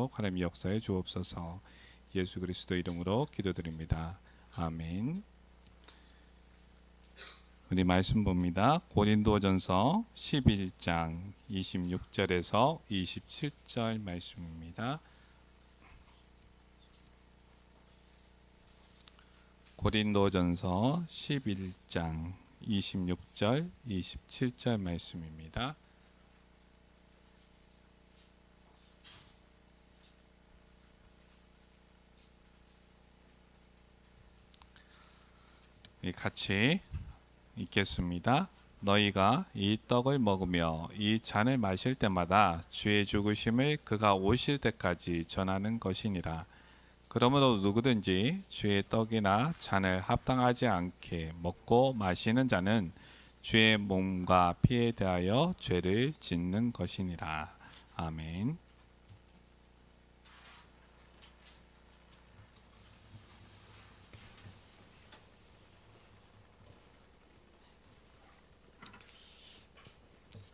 있도록 하나님 역사해 주옵소서. 예수 그리스도 이름으로 기도드립니다. 아멘. 우리 말씀 봅니다. 고린도전서 11장 26절에서 27절 말씀입니다. 고린도전서 11장 26절 27절 말씀입니다. 같이 읽겠습니다. 너희가 이 떡을 먹으며 이 잔을 마실 때마다 주의 죽으심을 그가 오실 때까지 전하는 것이니라. 그러므로 누구든지 주의 떡이나 잔을 합당하지 않게 먹고 마시는 자는 주의 몸과 피에 대하여 죄를 짓는 것이니라. 아멘.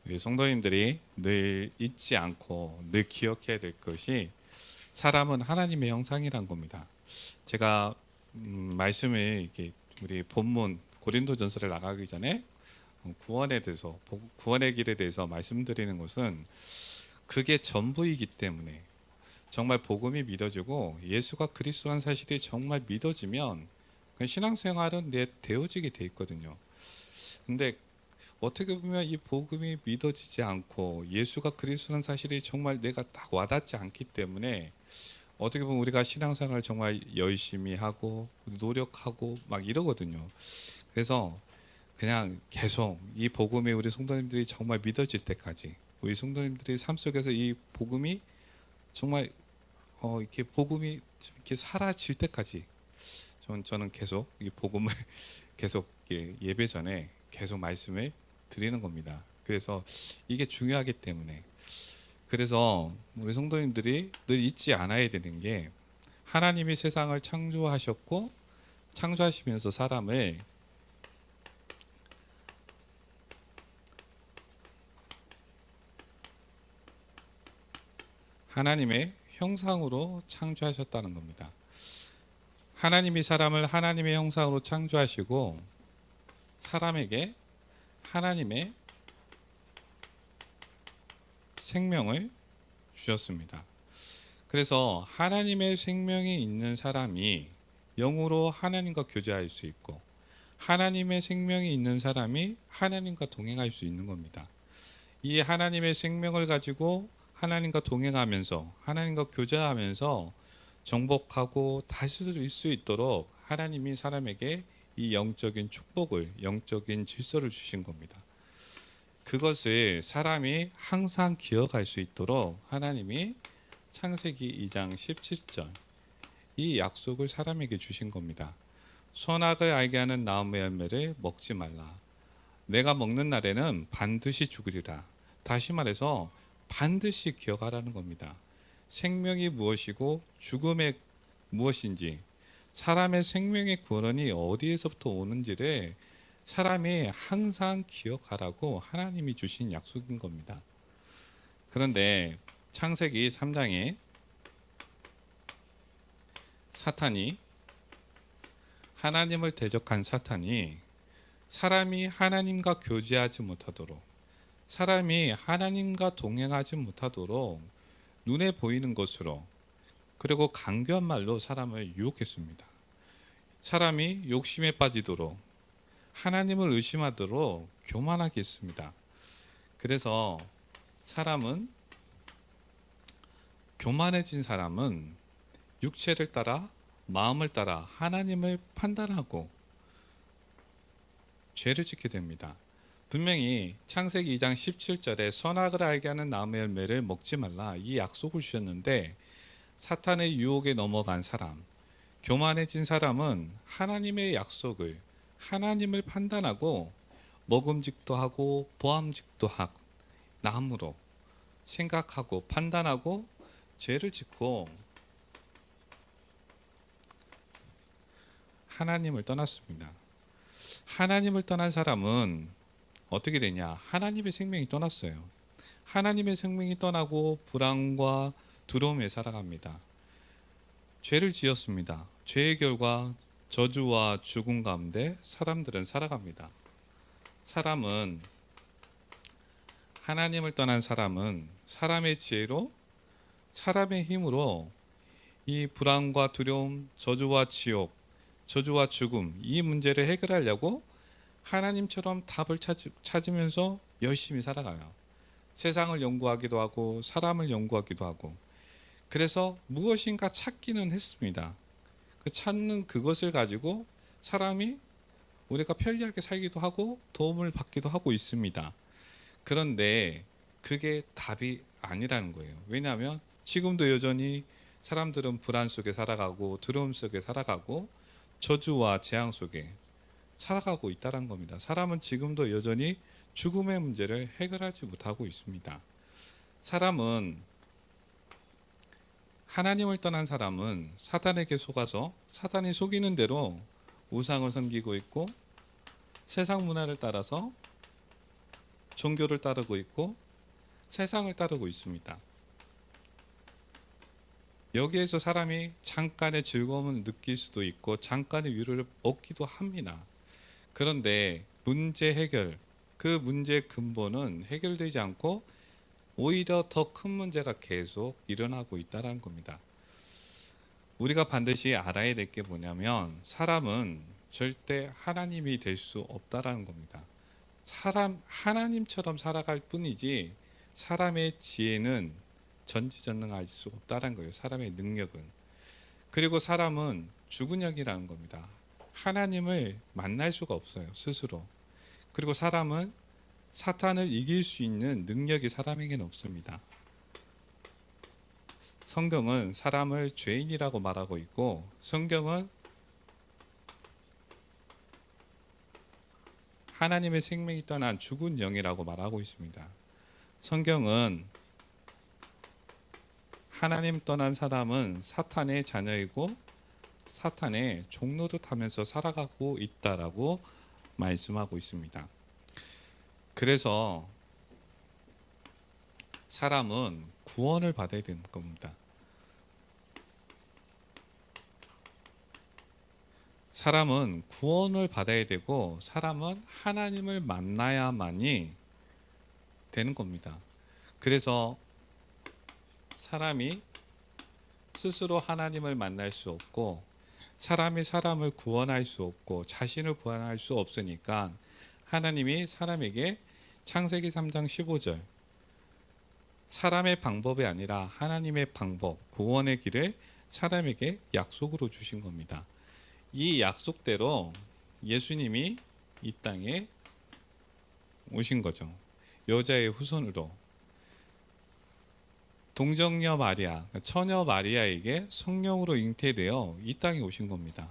우리 성도님들이 늘 잊지 않고 늘 기억해야 될 것이 사람은 하나님의 형상이란 겁니다. 제가 말씀을 이렇게 우리 본문 고린도전서를 나가기 전에 구원에 대해서 구원의 길에 대해서 말씀드리는 것은 그게 전부이기 때문에 정말 복음이 믿어지고 예수가 그리스도라는 사실이 정말 믿어지면 신앙생활은 되어지게 돼 있거든요. 근데 어떻게 보면 이 복음이 믿어지지 않고 예수가 그리스도라는 사실이 정말 내가 딱 와닿지 않기 때문에 어떻게 보면 우리가 신앙생활을 정말 열심히 하고 노력하고 막 이러거든요. 그래서 그냥 계속 이 복음이 우리 성도님들이 정말 믿어질 때까지, 우리 성도님들이 삶 속에서 이 복음이 정말 이렇게 복음이 이렇게 사라질 때까지 저는 계속 이 복음을 계속 예배 전에 계속 말씀을 드리는 겁니다. 그래서 이게 중요하기 때문에, 그래서 우리 성도님들이 늘 잊지 않아야 되는 게 하나님이 세상을 창조하셨고 창조하시면서 사람을 하나님의 형상으로 창조하셨다는 겁니다. 하나님이 사람을 하나님의 형상으로 창조하시고 사람에게 하나님의 생명을 주셨습니다. 그래서 하나님의 생명이 있는 사람이 영으로 하나님과 교제할 수 있고 하나님의 생명이 있는 사람이 하나님과 동행할 수 있는 겁니다. 이 하나님의 생명을 가지고 하나님과 동행하면서 하나님과 교제하면서 정복하고 다스릴 수 있도록 하나님이 사람에게 이 영적인 축복을, 영적인 질서를 주신 겁니다. 그것을 사람이 항상 기억할 수 있도록 하나님이 창세기 2장 17절 이 약속을 사람에게 주신 겁니다. 선악을 알게 하는 나무의 열매를 먹지 말라. 내가 먹는 날에는 반드시 죽으리라. 다시 말해서 반드시 기억하라는 겁니다. 생명이 무엇이고 죽음이 무엇인지, 사람의 생명의 근원이 어디에서부터 오는지를 사람이 항상 기억하라고 하나님이 주신 약속인 겁니다. 그런데 창세기 3장에 사탄이, 하나님을 대적한 사탄이 사람이 하나님과 교제하지 못하도록, 사람이 하나님과 동행하지 못하도록 눈에 보이는 것으로, 그리고 간교한 말로 사람을 유혹했습니다. 사람이 욕심에 빠지도록, 하나님을 의심하도록 교만하게 했습니다. 그래서 교만해진 사람은 육체를 따라, 마음을 따라 하나님을 판단하고 죄를 짓게 됩니다. 분명히 창세기 2장 17절에 선악을 알게 하는 나무의 열매를 먹지 말라 이 약속을 주셨는데, 사탄의 유혹에 넘어간 사람, 교만해진 사람은 하나님의 약속을, 하나님을 판단하고 먹음직도 하고 보암직도 하고 남으로 생각하고 판단하고 죄를 짓고 하나님을 떠났습니다. 하나님을 떠난 사람은 어떻게 되냐? 하나님의 생명이 떠났어요. 하나님의 생명이 떠나고 불안과 두려움에 살아갑니다. 죄를 지었습니다. 죄의 결과 저주와 죽음 가운데 사람들은 살아갑니다. 사람은 하나님을 떠난 사람은 사람의 지혜로 사람의 힘으로 이 불안과 두려움, 저주와 지옥, 저주와 죽음 이 문제를 해결하려고 하나님처럼 답을 찾으면서 열심히 살아가요. 세상을 연구하기도 하고 사람을 연구하기도 하고 그래서 무엇인가 찾기는 했습니다. 그 찾는 그것을 가지고 사람이 우리가 편리하게 살기도 하고 도움을 받기도 하고 있습니다. 그런데 그게 답이 아니라는 거예요. 왜냐하면 지금도 여전히 사람들은 불안 속에 살아가고 두려움 속에 살아가고 저주와 재앙 속에 살아가고 있다는 겁니다. 사람은 지금도 여전히 죽음의 문제를 해결하지 못하고 있습니다. 사람은 하나님을 떠난 사람은 사탄에게 속아서 사탄이 속이는 대로 우상을 섬기고 있고 세상 문화를 따라서 종교를 따르고 있고 세상을 따르고 있습니다. 여기에서 사람이 잠깐의 즐거움을 느낄 수도 있고 잠깐의 위로를 얻기도 합니다. 그런데 문제 해결, 그 문제의 근본은 해결되지 않고 오히려 더 큰 문제가 계속 일어나고 있다는 겁니다. 우리가 반드시 알아야 될 게 뭐냐면 사람은 절대 하나님이 될 수 없다라는 겁니다. 하나님처럼 살아갈 뿐이지 사람의 지혜는 전지전능할 수 없다는 거예요. 사람의 능력은. 그리고 사람은 죽은 영이라는 겁니다. 하나님을 만날 수가 없어요. 스스로. 그리고 사람은 사탄을 이길 수 있는 능력이 사람에게는 없습니다. 성경은 사람을 죄인이라고 말하고 있고 성경은 하나님의 생명이 떠난 죽은 영이라고 말하고 있습니다. 성경은 하나님 떠난 사람은 사탄의 자녀이고 사탄의 종노릇 하면서 살아가고 있다라고 말씀하고 있습니다. 그래서 사람은 구원을 받아야 되는 겁니다. 사람은 구원을 받아야 되고 사람은 하나님을 만나야만이 되는 겁니다. 그래서 사람이 스스로 하나님을 만날 수 없고 사람이 사람을 구원할 수 없고 자신을 구원할 수 없으니까 하나님이 사람에게 창세기 3장 15절 사람의 방법이 아니라 하나님의 방법, 구원의 길을 사람에게 약속으로 주신 겁니다. 이 약속대로 예수님이 이 땅에 오신 거죠. 여자의 후손으로 동정녀 마리아, 처녀 마리아에게 성령으로 잉태되어 이 땅에 오신 겁니다.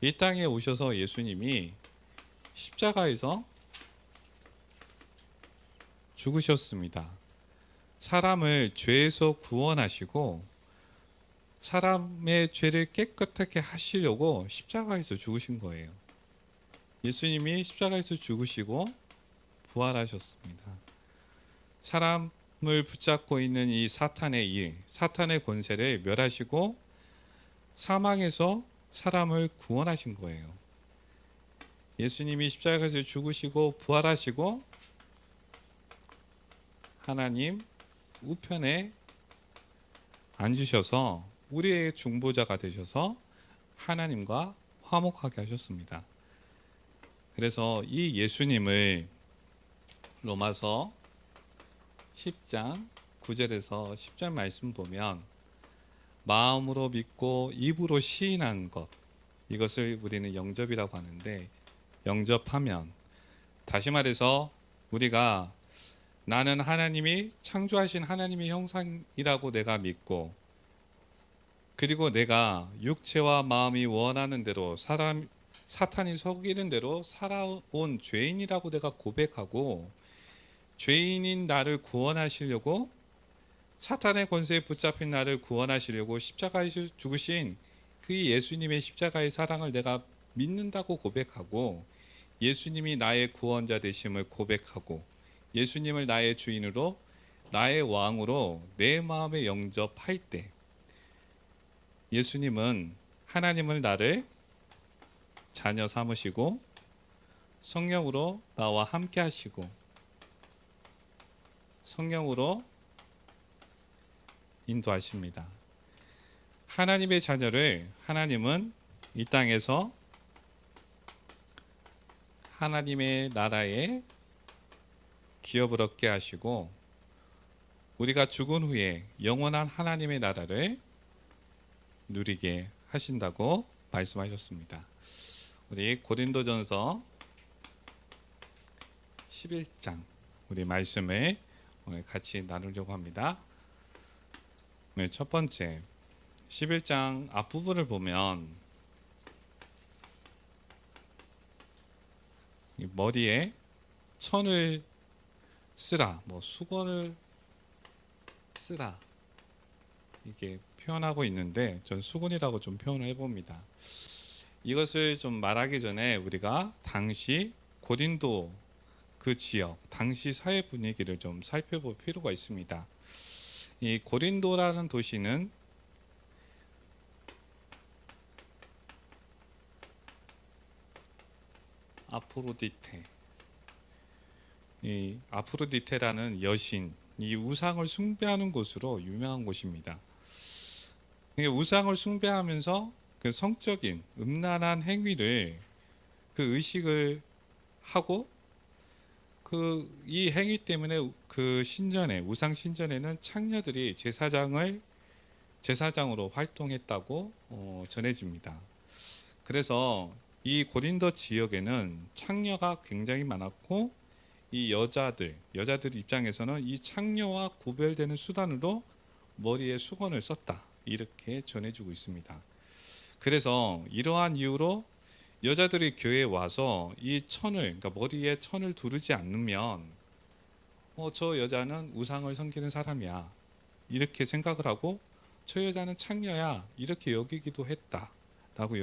이 땅에 오셔서 예수님이 십자가에서 죽으셨습니다. 사람을 죄에서 구원하시고 사람의 죄를 깨끗하게 하시려고 십자가에서 죽으신 거예요. 예수님이 십자가에서 죽으시고 부활하셨습니다. 사람을 붙잡고 있는 이 사탄의 일, 사탄의 권세를 멸하시고 사망에서 사람을 구원하신 거예요. 예수님이 십자가에서 죽으시고 부활하시고 하나님 우편에 앉으셔서 우리의 중보자가 되셔서 하나님과 화목하게 하셨습니다. 그래서 이 예수님을 로마서 10장 9절에서 10절 말씀 보면 마음으로 믿고 입으로 시인한 것, 이것을 우리는 영접이라고 하는데, 영접하면, 다시 말해서 우리가 나는 하나님이 창조하신 하나님의 형상이라고 내가 믿고, 그리고 내가 육체와 마음이 원하는 대로 사탄이 속이는 대로 살아온 죄인이라고 내가 고백하고, 죄인인 나를 구원하시려고, 사탄의 권세에 붙잡힌 나를 구원하시려고 십자가에서 죽으신 그 예수님의 십자가의 사랑을 내가 믿는다고 고백하고, 예수님이 나의 구원자 되심을 고백하고, 예수님을 나의 주인으로 나의 왕으로 내 마음에 영접할 때 예수님은 하나님을 나를 자녀 삼으시고 성령으로 나와 함께 하시고 성령으로 인도하십니다. 하나님의 자녀를 하나님은 이 땅에서 하나님의 나라에 기업을 얻게 하시고 우리가 죽은 후에 영원한 하나님의 나라를 누리게 하신다고 말씀하셨습니다. 우리 고린도전서 11장 우리 말씀을 오늘 같이 나누려고 합니다. 오늘 첫 번째 11장 앞부분을 보면 머리에 천을 쓰라, 수건을 쓰라 이게 표현하고 있는데 전 수건이라고 좀 표현을 해봅니다. 이것을 좀 말하기 전에 우리가 당시 고린도 그 지역 당시 사회 분위기를 좀 살펴볼 필요가 있습니다. 이 고린도라는 도시는 아프로디테, 이 아프로디테라는 여신, 이 우상을 숭배하는 곳으로 유명한 곳입니다. 우상을 숭배하면서 그 성적인 음란한 행위를 그 의식을 하고 이 행위 때문에 그 신전에 우상 신전에는 창녀들이 제사장으로 활동했다고 전해집니다. 그래서 이 고린도 지역에는 창녀가 굉장히 많았고 이 여자들 입장에서는 이 창녀와 구별되는 수단으로 머리에 수건을 썼다 이렇게 전해지고 있습니다. 그래서 이러한 이유로 여자들이 교회에 와서 이 그러니까 머리에 천을 두르지 않으면 저 여자는 우상을 섬기는 사람이야 이렇게 생각을 하고 저 여자는 창녀야 이렇게 여기기도 했다라고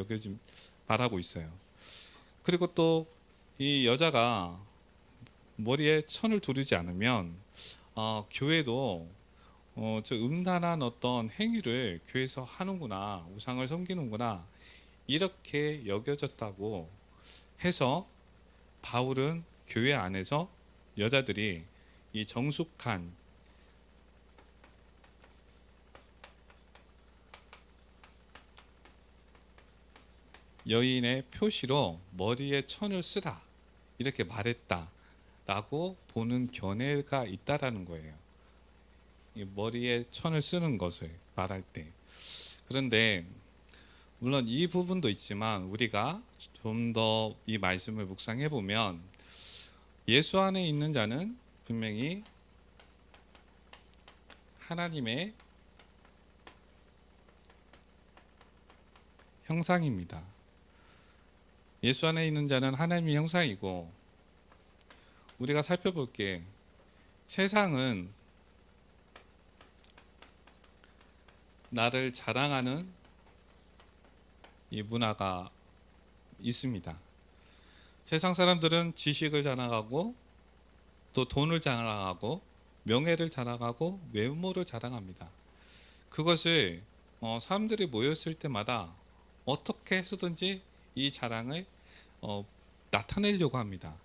말하고 있어요. 그리고 또 이 여자가 머리에 천을 두르지 않으면 교회도 저 음란한 어떤 행위를 교회에서 하는구나, 우상을 섬기는구나 이렇게 여겨졌다고 해서 바울은 교회 안에서 여자들이 이 정숙한 여인의 표시로 머리에 천을 쓰라 이렇게 말했다라고 보는 견해가 있다라는 거예요. 이 머리에 천을 쓰는 것을 말할 때. 그런데 물론 이 부분도 있지만 우리가 좀 더 이 말씀을 묵상해 보면 예수 안에 있는 자는 분명히 하나님의 형상입니다. 예수 안에 있는 자는 하나님의 형상이고 우리가 살펴볼 게 세상은 나를 자랑하는 이 문화가 있습니다. 세상 사람들은 지식을 자랑하고 또 돈을 자랑하고 명예를 자랑하고 외모를 자랑합니다. 그것을 사람들이 모였을 때마다 어떻게 해서든지 이 자랑을 나타내려고 합니다.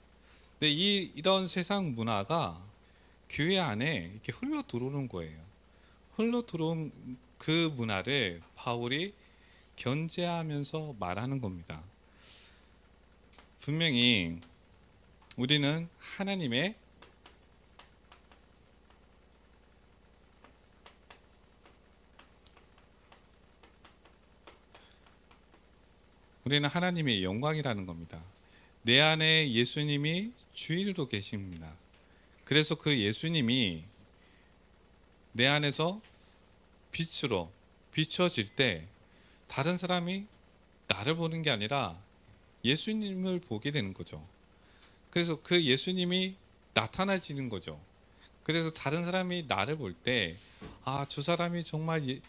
근데 이런 세상 문화가 교회 안에 이렇게 흘러 들어오는 거예요. 흘러 들어온 그 문화를 바울이 견제하면서 말하는 겁니다. 분명히 우리는 하나님의 영광이라는 겁니다. 내 안에 예수님이 주인으로 계십니다. 그래서 그 예수님이 내 안에서 빛으로 비춰질 때 다른 사람이 나를 보는 게 아니라 예수님을 보게 되는 거죠. 그래서 그 예수님이 나타나지는 거죠. 그래서 다른 사람이 나를 볼 때 저 사람이 정말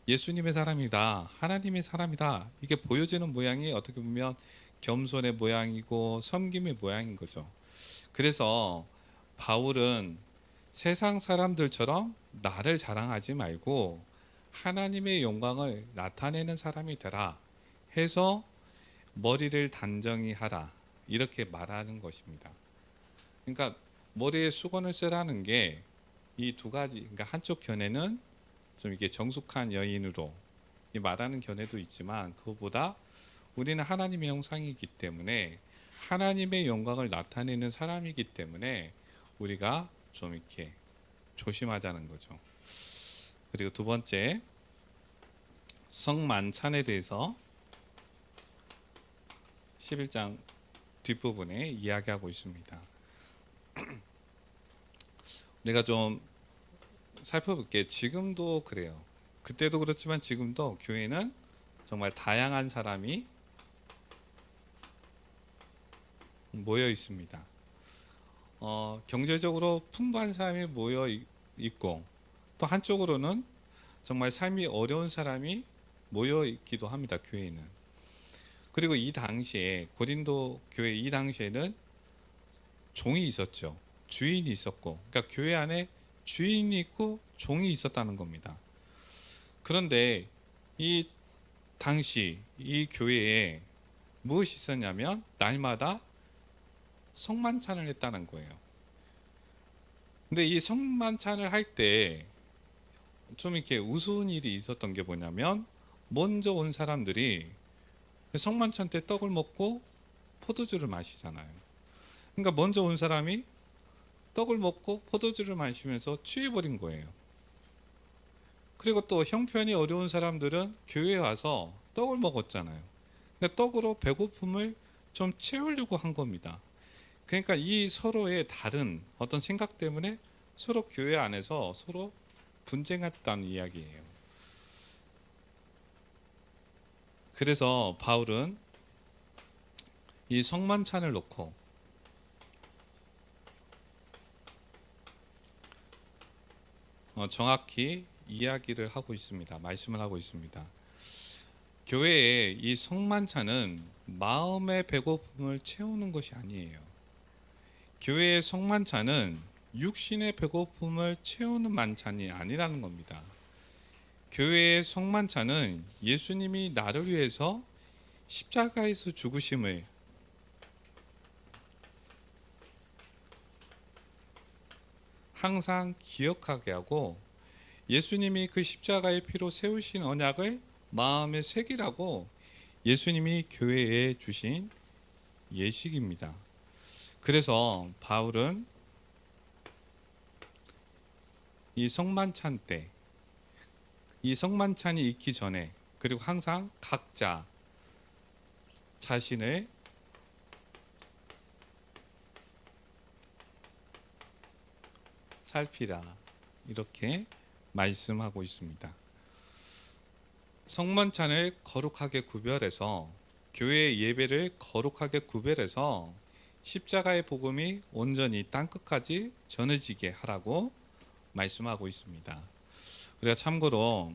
예수님의 사람이다, 하나님의 사람이다 이게 보여지는 모양이 어떻게 보면 겸손의 모양이고 섬김의 모양인 거죠. 그래서 바울은 세상 사람들처럼 나를 자랑하지 말고 하나님의 영광을 나타내는 사람이 되라 해서 머리를 단정히 하라 이렇게 말하는 것입니다. 그러니까 머리에 수건을 쓰라는 게 이 두 가지, 그러니까 한쪽 견해는 좀 이게 정숙한 여인으로 말하는 견해도 있지만 그것보다 우리는 하나님의 형상이기 때문에 하나님의 영광을 나타내는 사람이기 때문에 우리가 좀 이렇게 조심하자는 거죠. 그리고 두 번째, 성만찬에 대해서 11장 뒷부분에 이야기하고 있습니다. 우리가 좀 살펴볼게. 지금도 그래요. 그때도 그렇지만 지금도 교회는 정말 다양한 사람이 모여 있습니다. 경제적으로 풍부한 사람이 모여 있고 또 한쪽으로는 정말 삶이 어려운 사람이 모여 있기도 합니다. 교회는. 그리고 이 당시에 고린도 교회 이 당시에는 종이 있었죠. 주인이 있었고, 그러니까 교회 안에 주인이 있고 종이 있었다는 겁니다. 그런데 이 당시 이 교회에 무엇이 있었냐면 날마다 성만찬을 했다는 거예요. 근데 이 성만찬을 할 때 좀 이렇게 우스운 일이 있었던 게 뭐냐면 먼저 온 사람들이 성만찬 때 떡을 먹고 포도주를 마시잖아요. 그러니까 먼저 온 사람이 떡을 먹고 포도주를 마시면서 취해버린 거예요. 그리고 또 형편이 어려운 사람들은 교회에 와서 떡을 먹었잖아요. 그러니까 떡으로 배고픔을 좀 채우려고 한 겁니다. 그러니까 이 서로의 다른 어떤 생각 때문에 서로 교회 안에서 서로 분쟁했다는 이야기예요. 그래서 바울은 이 성만찬을 놓고 정확히 이야기를 하고 있습니다. 말씀을 하고 있습니다. 교회의 이 성만찬은 마음의 배고픔을 채우는 것이 아니에요. 교회의 성만찬은 육신의 배고픔을 채우는 만찬이 아니라는 겁니다. 교회의 성만찬은 예수님이 나를 위해서 십자가에서 죽으심을 항상 기억하게 하고 예수님이 그 십자가의 피로 세우신 언약을 마음에 새기라고 예수님이 교회에 주신 예식입니다. 그래서 바울은 이 성만찬 때, 이 성만찬이 있기 전에, 그리고 항상 각자 자신을 살피라 이렇게 말씀하고 있습니다. 성만찬을 거룩하게 구별해서 교회의 예배를 거룩하게 구별해서 십자가의 복음이 온전히 땅끝까지 전해지게 하라고 말씀하고 있습니다. 우리가 참고로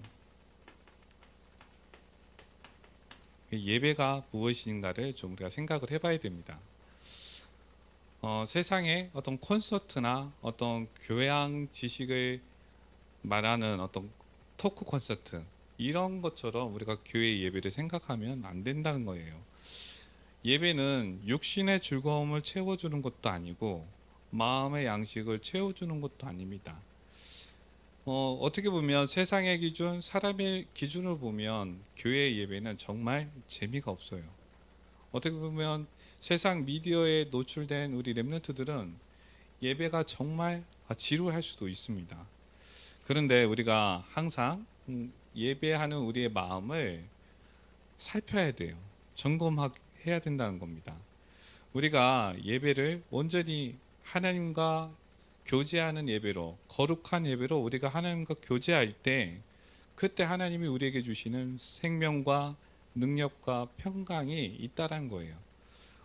예배가 무엇인가를 좀 우리가 생각을 해봐야 됩니다. 세상의 어떤 콘서트나 어떤 교양 지식을 말하는 어떤 토크 콘서트 이런 것처럼 우리가 교회 예배를 생각하면 안 된다는 거예요. 예배는 육신의 즐거움을 채워주는 것도 아니고 마음의 양식을 채워주는 것도 아닙니다. 어떻게 보면 세상의 기준, 사람의 기준을 보면 교회 예배는 정말 재미가 없어요. 어떻게 보면 세상 미디어에 노출된 우리 렘넌트들은 예배가 정말 지루할 수도 있습니다. 그런데 우리가 항상 예배하는 우리의 마음을 살펴야 돼요. 점검해야 된다는 겁니다. 우리가 예배를 온전히 하나님과 교제하는 예배로, 거룩한 예배로 우리가 하나님과 교제할 때 그때 하나님이 우리에게 주시는 생명과 능력과 평강이 있다는 거예요.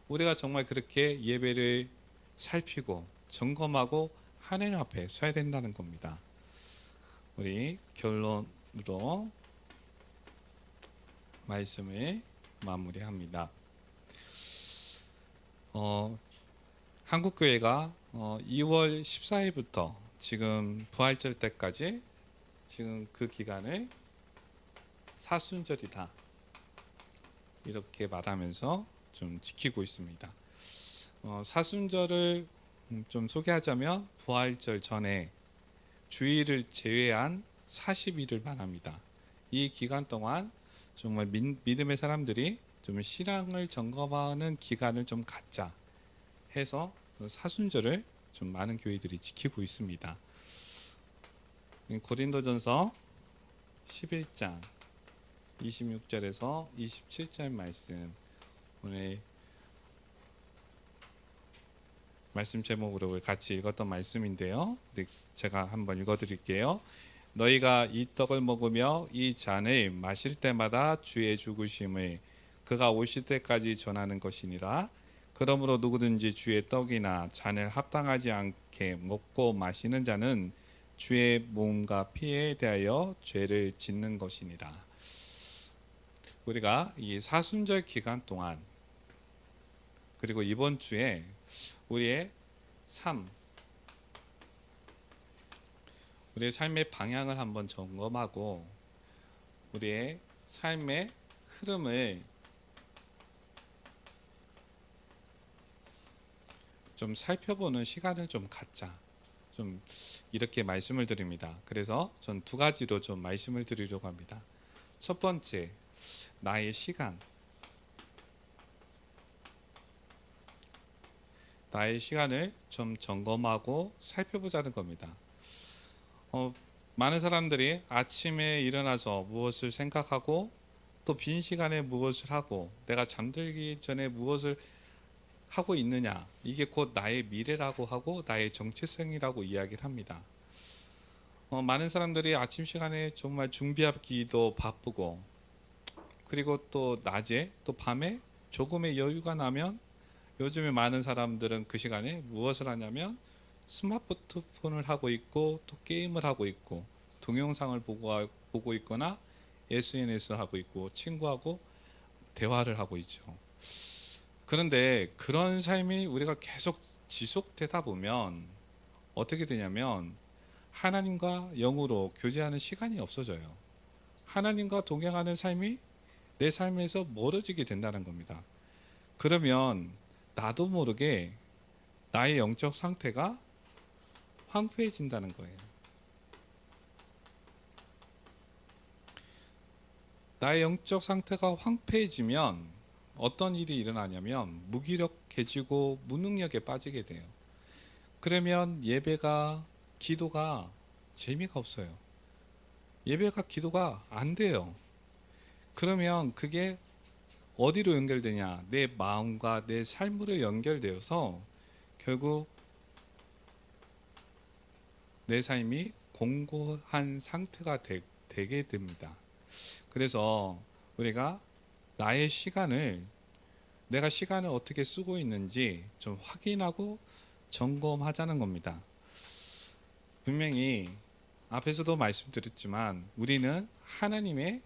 우리가 정말 그렇게 예배를 살피고 점검하고 하나님 앞에 서야 된다는 겁니다. 우리 결론으로 말씀을 마무리합니다. 한국교회가 2월 14일부터 지금 부활절 때까지 지금 그 기간을 사순절이다 이렇게 말하면서 좀 지키고 있습니다. 사순절을 좀 소개하자면 부활절 전에 주일을 제외한 40일을 말합니다. 이 기간 동안 정말 믿음의 사람들이 좀 신앙을 점검하는 기간을 좀 갖자 해서 사순절을 좀 많은 교회들이 지키고 있습니다. 고린도전서 11장 26절에서 27절 말씀, 오늘 말씀 제목으로 같이 읽었던 말씀인데요. 제가 한번 읽어드릴게요. 너희가 이 떡을 먹으며 이 잔을 마실 때마다 주의 죽으심을 그가 오실 때까지 전하는 것이니라. 그러므로 누구든지 주의 떡이나 잔을 합당하지 않게 먹고 마시는 자는 주의 몸과 피에 대하여 죄를 짓는 것이니라. 우리가 이 사순절 기간 동안, 그리고 이번 주에 우리의 삶의 방향을 한번 점검하고 우리의 삶의 흐름을 좀 살펴보는 시간을 좀 갖자, 좀 이렇게 말씀을 드립니다. 그래서 전 두 가지로 좀 말씀을 드리려고 합니다. 첫 번째, 나의 시간. 나의 시간을 좀 점검하고 살펴보자는 겁니다. 많은 사람들이 아침에 일어나서 무엇을 생각하고 또 빈 시간에 무엇을 하고 내가 잠들기 전에 무엇을 하고 있느냐, 이게 곧 나의 미래라고 하고 나의 정체성이라고 이야기를 합니다. 많은 사람들이 아침 시간에 정말 준비하기도 바쁘고, 그리고 또 낮에 또 밤에 조금의 여유가 나면 요즘에 많은 사람들은 그 시간에 무엇을 하냐면 스마트폰을 하고 있고 또 게임을 하고 있고 동영상을 보고 있거나 SNS를 하고 있고 친구하고 대화를 하고 있죠. 그런데 그런 삶이 우리가 계속 지속되다 보면 어떻게 되냐면 하나님과 영으로 교제하는 시간이 없어져요. 하나님과 동행하는 삶이 내 삶에서 멀어지게 된다는 겁니다. 그러면 나도 모르게 나의 영적 상태가 황폐해진다는 거예요. 나의 영적 상태가 황폐해지면 어떤 일이 일어나냐면 무기력해지고 무능력에 빠지게 돼요. 그러면 예배가, 기도가 재미가 없어요. 예배가, 기도가 안 돼요. 그러면 그게 어디로 연결되냐? 내 마음과 내 삶으로 연결되어서 결국 내 삶이 공고한 상태가 되게 됩니다. 그래서 우리가 나의 시간을, 내가 시간을 어떻게 쓰고 있는지 좀 확인하고 점검하자는 겁니다. 분명히 앞에서도 말씀드렸지만 우리는 하나님의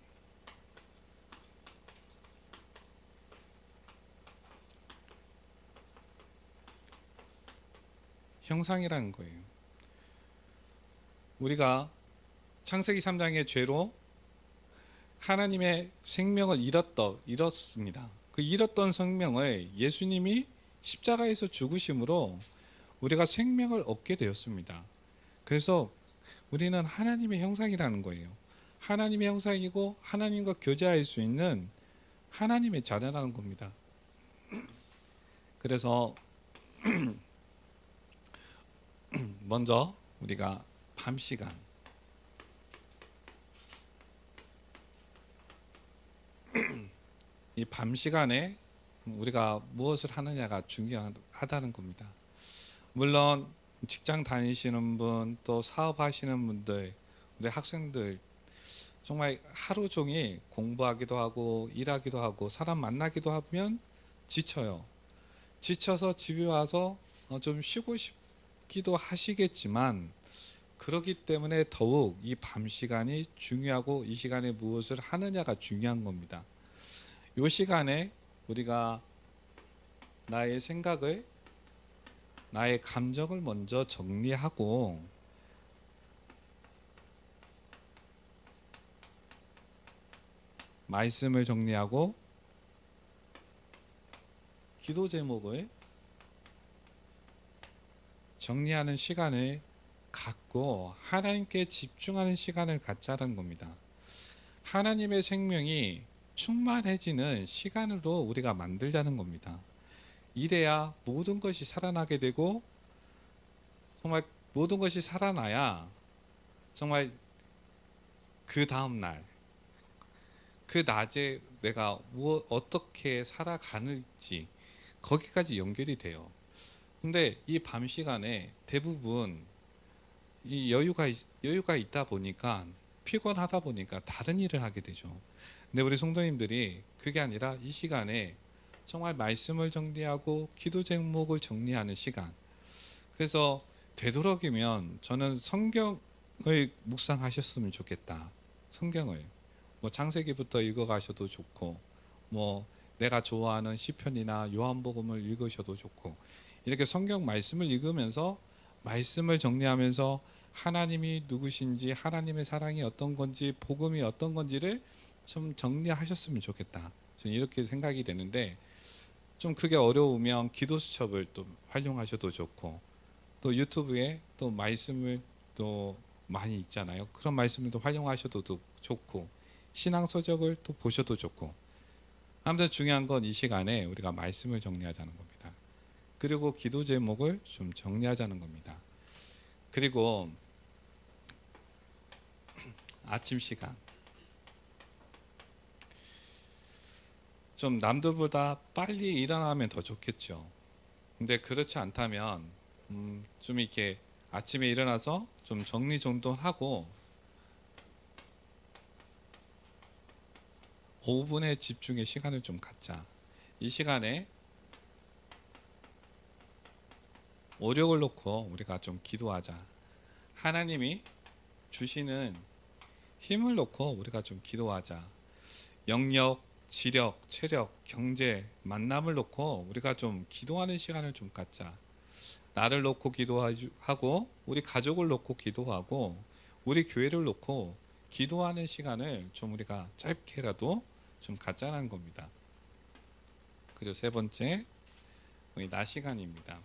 형상이라는 거예요. 우리가 창세기 3장의 죄로 하나님의 생명을 잃었습니다. 그 잃었던 생명을 예수님이 십자가에서 죽으심으로 우리가 생명을 얻게 되었습니다. 그래서 우리는 하나님의 형상이라는 거예요. 하나님의 형상이고 하나님과 교제할 수 있는 하나님의 자녀라는 겁니다. 그래서 먼저 우리가 밤 시간, 이 밤 시간에 우리가 무엇을 하느냐가 중요하다는 겁니다. 물론 직장 다니시는 분, 또 사업하시는 분들, 우리 학생들 정말 하루 종일 공부하기도 하고 일하기도 하고 사람 만나기도 하면 지쳐요. 지쳐서 집에 와서 좀 쉬고 싶기도 하시겠지만 그렇기 때문에 더욱 이 밤 시간이 중요하고 이 시간에 무엇을 하느냐가 중요한 겁니다. 이 시간에 우리가 나의 생각을, 나의 감정을 먼저 정리하고 말씀을 정리하고 기도 제목을 정리하는 시간을 갖고 하나님께 집중하는 시간을 갖자는 겁니다. 하나님의 생명이 충만해지는 시간으로 우리가 만들자는 겁니다. 이래야 모든 것이 살아나게 되고, 정말 모든 것이 살아나야 정말 그 다음 날, 그 낮에 내가 어떻게 살아가는지 거기까지 연결이 돼요. 근데 이 밤 시간에 대부분 이 여유가 있다 보니까, 피곤하다 보니까 다른 일을 하게 되죠. 근데 우리 성도님들이 그게 아니라 이 시간에 정말 말씀을 정리하고 기도 제목을 정리하는 시간. 그래서 되도록이면 저는 성경을 묵상하셨으면 좋겠다. 성경을 뭐 창세기부터 읽어가셔도 좋고, 뭐 내가 좋아하는 시편이나 요한복음을 읽으셔도 좋고, 이렇게 성경 말씀을 읽으면서 말씀을 정리하면서 하나님이 누구신지, 하나님의 사랑이 어떤 건지, 복음이 어떤 건지를 좀 정리하셨으면 좋겠다. 저는 이렇게 생각이 되는데, 좀 그게 어려우면 기도 수첩을 또 활용하셔도 좋고, 또 유튜브에 또 말씀을 또 많이 있잖아요. 그런 말씀을 또 활용하셔도 좋고, 신앙 서적을 또 보셔도 좋고. 아무튼 중요한 건 이 시간에 우리가 말씀을 정리하자는 겁니다. 그리고 기도 제목을 좀 정리하자는 겁니다. 그리고 아침 시간, 좀 남들보다 빨리 일어나면 더 좋겠죠. 근데 그렇지 않다면 좀 이렇게 아침에 일어나서 좀 정리정돈하고 5분의 집중의 시간을 좀 갖자. 이 시간에 오력을 놓고 우리가 좀 기도하자. 하나님이 주시는 힘을 놓고 우리가 좀 기도하자. 영역, 지력, 체력, 경제, 만남을 놓고 우리가 좀 기도하는 시간을 좀 갖자. 나를 놓고 기도하고, 우리 가족을 놓고 기도하고, 우리 교회를 놓고 기도하는 시간을 좀 우리가 짧게라도 좀 갖자는 겁니다. 그리고 세 번째, 우리 낮 시간입니다.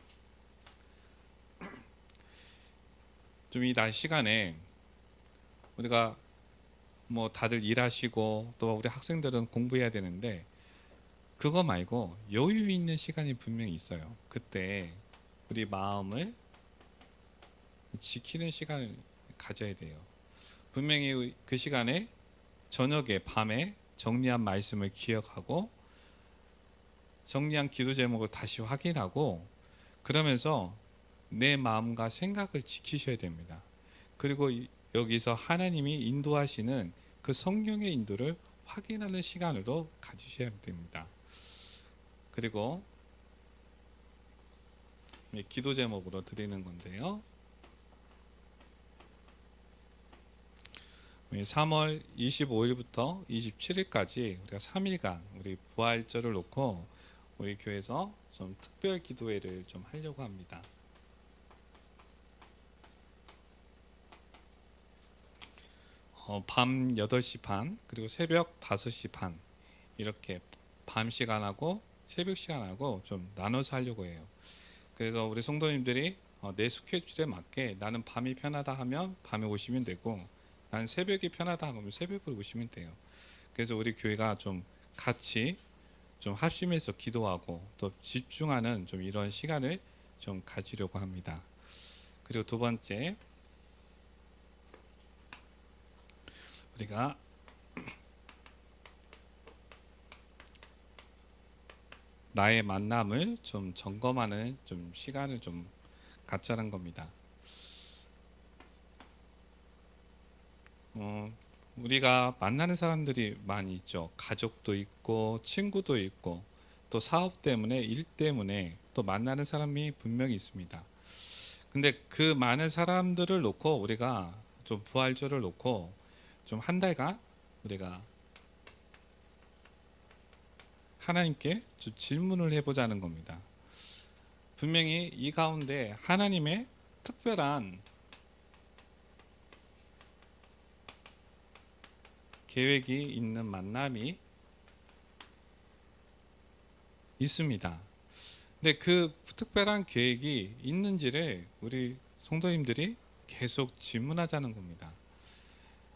좀 이 낮 시간에 우리가 뭐 다들 일하시고 또 우리 학생들은 공부해야 되는데, 그거 말고 여유 있는 시간이 분명히 있어요. 그때 우리 마음을 지키는 시간을 가져야 돼요. 분명히 그 시간에 저녁에, 밤에 정리한 말씀을 기억하고 정리한 기도 제목을 다시 확인하고, 그러면서 내 마음과 생각을 지키셔야 됩니다. 그리고 여기서 하나님이 인도하시는 그 성령의 인도를 확인하는 시간으로 가지셔야 됩니다. 그리고 기도 제목으로 드리는 건데요. 3월 25일부터 27일까지 우리가 3일간 우리 부활절을 놓고 우리 교회에서 좀 특별 기도회를 좀 하려고 합니다. 밤 8시 반 그리고 새벽 5시 반, 이렇게 밤 시간하고 새벽 시간하고 좀 나눠서 하려고 해요. 그래서 우리 성도님들이 내 스케줄에 맞게 나는 밤이 편하다 하면 밤에 오시면 되고, 난 새벽이 편하다 하면 새벽으로 오시면 돼요. 그래서 우리 교회가 좀 같이 좀 합심해서 기도하고 또 집중하는 좀 이런 시간을 좀 가지려고 합니다. 그리고 두 번째, 우리가 나의 만남을 좀 점검하는 좀 시간을 좀 갖자는 겁니다. 우리가 만나는 사람들이 많이 있죠. 가족도 있고 친구도 있고 또 사업 때문에, 일 때문에 또 만나는 사람이 분명히 있습니다. 근데 그 많은 사람들을 놓고 우리가 좀 부활절을 놓고 좀 한 달간 우리가 하나님께 좀 질문을 해보자는 겁니다. 분명히 이 가운데 하나님의 특별한 계획이 있는 만남이 있습니다. 근데 그 특별한 계획이 있는지를 우리 성도님들이 계속 질문하자는 겁니다.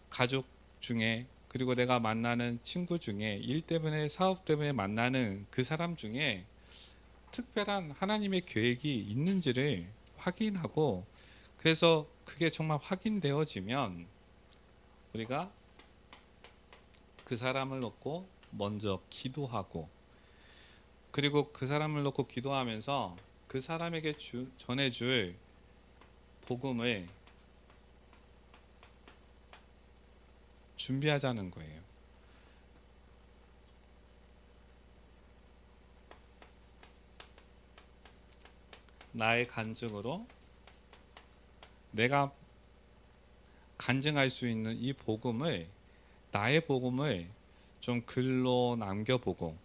가족 중에, 그리고 내가 만나는 친구 중에, 일 때문에 사업 때문에 만나는 그 사람 중에 특별한 하나님의 계획이 있는지를 확인하고, 그래서 그게 정말 확인되어지면 우리가 그 사람을 놓고 먼저 기도하고, 그리고 그 사람을 놓고 기도하면서 그 사람에게 전해줄 복음을 준비하자는 거예요. 나의 간증으로 내가 간증할 수 있는 이 복음을, 나의 복음을 좀 글로 남겨보고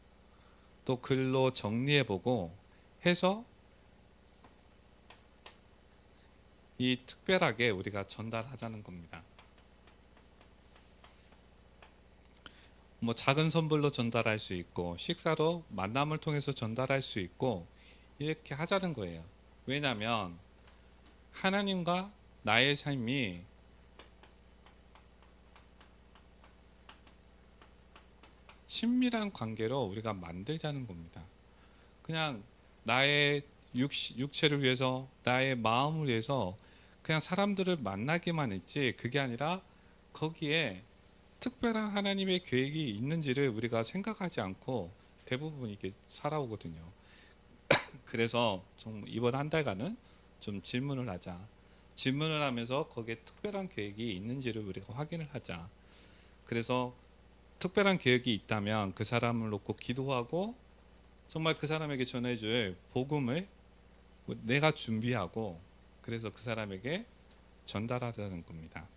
또 글로 정리해보고 해서 이 특별하게 우리가 전달하자는 겁니다. 뭐 작은 선물로 전달할 수 있고, 식사로 만남을 통해서 전달할 수 있고, 이렇게 하자는 거예요. 왜냐하면 하나님과 나의 삶이 친밀한 관계로 우리가 만들자는 겁니다. 그냥 나의 육체를 위해서, 나의 마음을 위해서 그냥 사람들을 만나기만 했지, 그게 아니라 거기에 특별한 하나님의 계획이 있는지를 우리가 생각하지 않고 대부분 이렇게 살아오거든요. 그래서 좀 이번 한 달간은 좀 질문을 하자. 질문을 하면서 거기에 특별한 계획이 있는지를 우리가 확인을 하자. 그래서 특별한 계획이 있다면 그 사람을 놓고 기도하고, 정말 그 사람에게 전해줄 복음을 내가 준비하고, 그래서 그 사람에게 전달하자는 겁니다.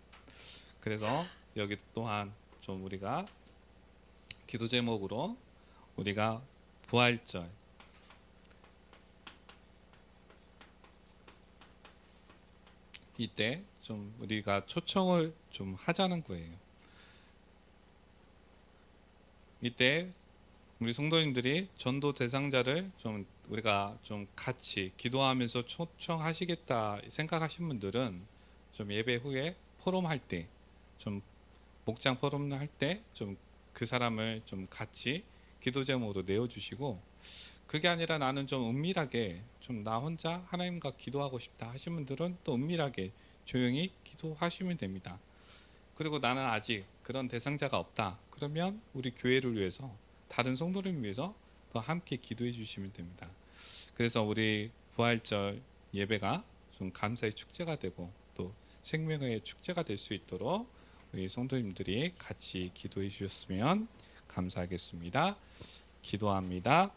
그래서 여기 또한 좀 우리가 기도 제목으로 우리가 부활절, 이때 좀 우리가 초청을 좀 하자는 거예요. 이때 우리 성도님들이 전도 대상자를 좀 우리가 좀 같이 기도하면서 초청하시겠다 생각하신 분들은 좀 예배 후에 포럼 할 때, 좀 목장 포럼 할 때 좀 그 사람을 좀 같이 기도 제목으로 내어주시고, 그게 아니라 나는 좀 은밀하게 좀 나 혼자 하나님과 기도하고 싶다 하신 분들은 또 은밀하게 조용히 기도하시면 됩니다. 그리고 나는 아직 그런 대상자가 없다, 그러면 우리 교회를 위해서, 다른 성도를 위해서 또 함께 기도해 주시면 됩니다. 그래서 우리 부활절 예배가 좀 감사의 축제가 되고 또 생명의 축제가 될 수 있도록 우리 성도님들이 같이 기도해 주셨으면 감사하겠습니다. 기도합니다.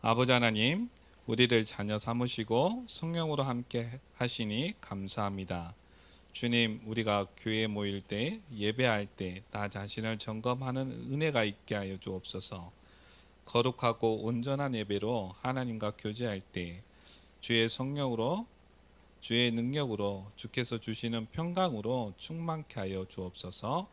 아버지 하나님, 우리를 자녀 삼으시고 성령으로 함께 하시니 감사합니다. 주님, 우리가 교회에 모일 때, 예배할 때 나 자신을 점검하는 은혜가 있게 하여 주옵소서. 거룩하고 온전한 예배로 하나님과 교제할 때 주의 성령으로, 주의 능력으로, 주께서 주시는 평강으로 충만케 하여 주옵소서.